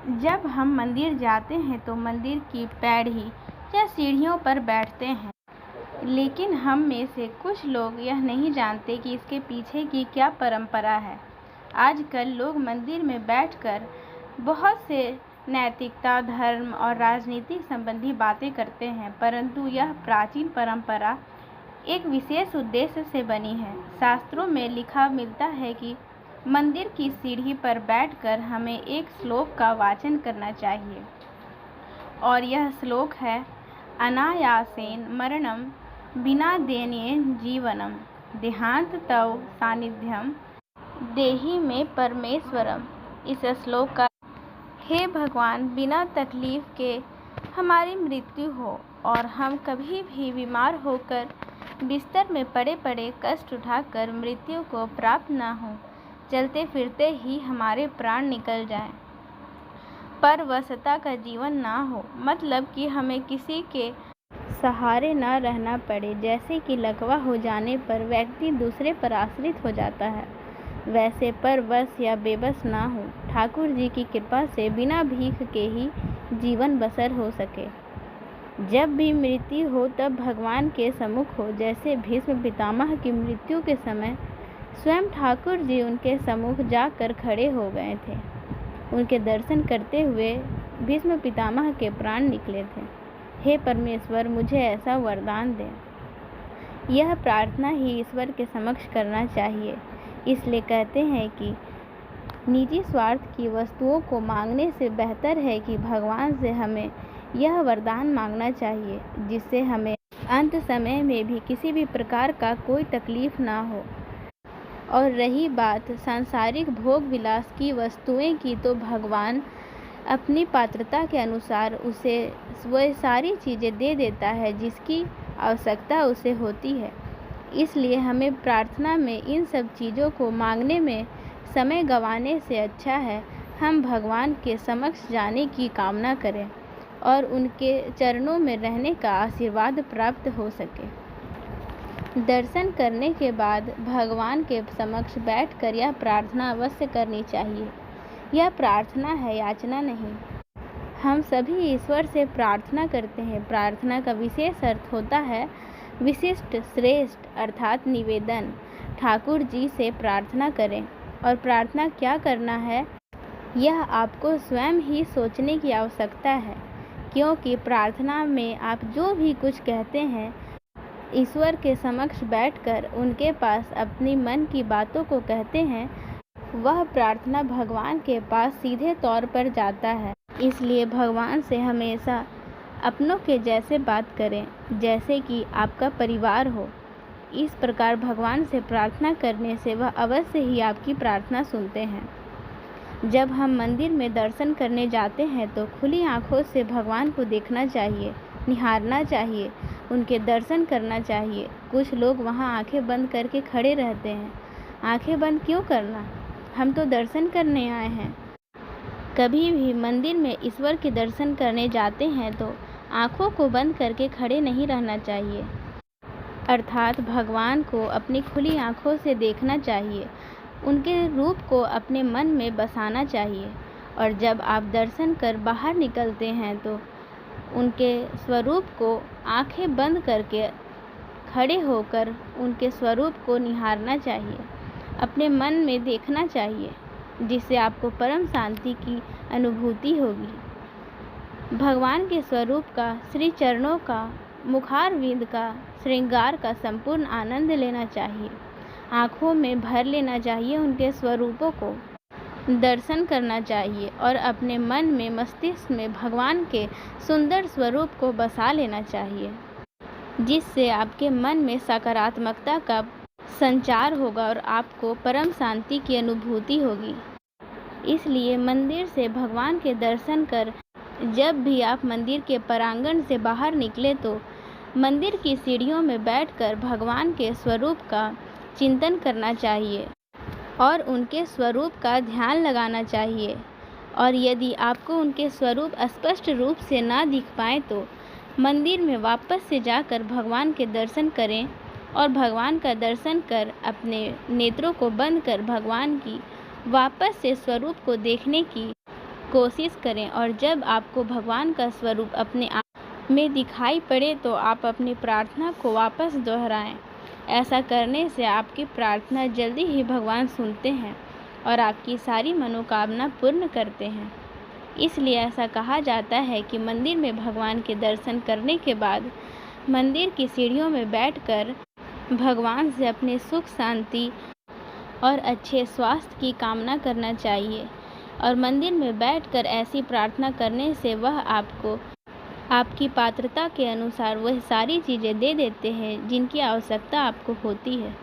जब हम मंदिर जाते हैं तो मंदिर की पैड़ी या सीढ़ियों पर बैठते हैं, लेकिन हम में से कुछ लोग यह नहीं जानते कि इसके पीछे की क्या परंपरा है। आजकल लोग मंदिर में बैठकर बहुत से नैतिकता, धर्म और राजनीतिक संबंधी बातें करते हैं, परंतु यह प्राचीन परंपरा एक विशेष उद्देश्य से बनी है। शास्त्रों में लिखा मिलता है कि मंदिर की सीढ़ी पर बैठकर हमें एक श्लोक का वाचन करना चाहिए, और यह श्लोक है, अनायासेन मरणम बिना देनेन जीवनम देहांत तव सानिध्यम देहि में परमेश्वरम। इस श्लोक का, हे भगवान, बिना तकलीफ के हमारी मृत्यु हो और हम कभी भी बीमार होकर बिस्तर में पड़े पड़े कष्ट उठाकर मृत्यु को प्राप्त न हो, चलते फिरते ही हमारे प्राण निकल जाएं, पर वसता का जीवन ना हो, मतलब कि हमें किसी के सहारे न रहना पड़े। जैसे कि लकवा हो जाने पर व्यक्ति दूसरे पर आश्रित हो जाता है, वैसे परवश या बेबस ना हो। ठाकुर जी की कृपा से बिना भीख के ही जीवन बसर हो सके। जब भी मृत्यु हो तब भगवान के सम्मुख हो। जैसे भीष्म पितामह की मृत्यु के समय स्वयं ठाकुर जी उनके सम्मुख जाकर खड़े हो गए थे। उनके दर्शन करते हुए भीष्म पितामह के प्राण निकले थे। हे परमेश्वर, मुझे ऐसा वरदान दे। यह प्रार्थना ही ईश्वर के समक्ष करना चाहिए। इसलिए कहते हैं कि निजी स्वार्थ की वस्तुओं को मांगने से बेहतर है कि भगवान से हमें यह वरदान मांगना चाहिए, जिससे हमें अंत समय में भी किसी भी प्रकार का कोई तकलीफ ना हो। और रही बात सांसारिक भोग विलास की वस्तुएं की, तो भगवान अपनी पात्रता के अनुसार उसे वह सारी चीज़ें दे देता है जिसकी आवश्यकता उसे होती है। इसलिए हमें प्रार्थना में इन सब चीज़ों को मांगने में समय गंवाने से अच्छा है हम भगवान के समक्ष जाने की कामना करें और उनके चरणों में रहने का आशीर्वाद प्राप्त हो सके। दर्शन करने के बाद भगवान के समक्ष बैठकर यह प्रार्थना अवश्य करनी चाहिए। यह प्रार्थना है, याचना नहीं। हम सभी ईश्वर से प्रार्थना करते हैं। प्रार्थना का विशेष अर्थ होता है विशिष्ट, श्रेष्ठ, अर्थात निवेदन। ठाकुर जी से प्रार्थना करें। और प्रार्थना क्या करना है, यह आपको स्वयं ही सोचने की आवश्यकता है, क्योंकि प्रार्थना में आप जो भी कुछ कहते हैं, ईश्वर के समक्ष बैठकर उनके पास अपनी मन की बातों को कहते हैं, वह प्रार्थना भगवान के पास सीधे तौर पर जाता है। इसलिए भगवान से हमेशा अपनों के जैसे बात करें, जैसे कि आपका परिवार हो। इस प्रकार भगवान से प्रार्थना करने से वह अवश्य ही आपकी प्रार्थना सुनते हैं। जब हम मंदिर में दर्शन करने जाते हैं तो खुली आंखों से भगवान को देखना चाहिए, निहारना चाहिए, उनके दर्शन करना चाहिए। कुछ लोग वहां आंखें बंद करके खड़े रहते हैं। आंखें बंद क्यों करना? हम तो दर्शन करने आए हैं। कभी भी मंदिर में ईश्वर के दर्शन करने जाते हैं तो आंखों को बंद करके खड़े नहीं रहना चाहिए, अर्थात भगवान को अपनी खुली आंखों से देखना चाहिए, उनके रूप को अपने मन में बसाना चाहिए। और जब आप दर्शन कर बाहर निकलते हैं तो उनके स्वरूप को आंखें बंद करके खड़े होकर उनके स्वरूप को निहारना चाहिए, अपने मन में देखना चाहिए, जिससे आपको परम शांति की अनुभूति होगी। भगवान के स्वरूप का, श्री चरणों का, मुखारविंद का, श्रृंगार का संपूर्ण आनंद लेना चाहिए। आँखों में भर लेना चाहिए, उनके स्वरूपों को दर्शन करना चाहिए और अपने मन में, मस्तिष्क में भगवान के सुंदर स्वरूप को बसा लेना चाहिए, जिससे आपके मन में सकारात्मकता का संचार होगा और आपको परम शांति की अनुभूति होगी। इसलिए मंदिर से भगवान के दर्शन कर जब भी आप मंदिर के प्रांगण से बाहर निकले तो मंदिर की सीढ़ियों में बैठकर भगवान के स्वरूप का चिंतन करना चाहिए और उनके स्वरूप का ध्यान लगाना चाहिए। और यदि आपको उनके स्वरूप स्पष्ट रूप से ना दिख पाए तो मंदिर में वापस से जाकर भगवान के दर्शन करें और भगवान का दर्शन कर अपने नेत्रों को बंद कर भगवान की वापस से स्वरूप को देखने की कोशिश करें और जब आपको भगवान का स्वरूप अपने आप में दिखाई पड़े तो आप अपनी प्रार्थना को वापस दोहराएं। ऐसा करने से आपकी प्रार्थना जल्दी ही भगवान सुनते हैं और आपकी सारी मनोकामना पूर्ण करते हैं। इसलिए ऐसा कहा जाता है कि मंदिर में भगवान के दर्शन करने के बाद मंदिर की सीढ़ियों में बैठकर भगवान से अपने सुख शांति और अच्छे स्वास्थ्य की कामना करना चाहिए। और मंदिर में बैठकर ऐसी प्रार्थना करने से वह आपको आपकी पात्रता के अनुसार वह सारी चीज़ें दे देते हैं जिनकी आवश्यकता आपको होती है।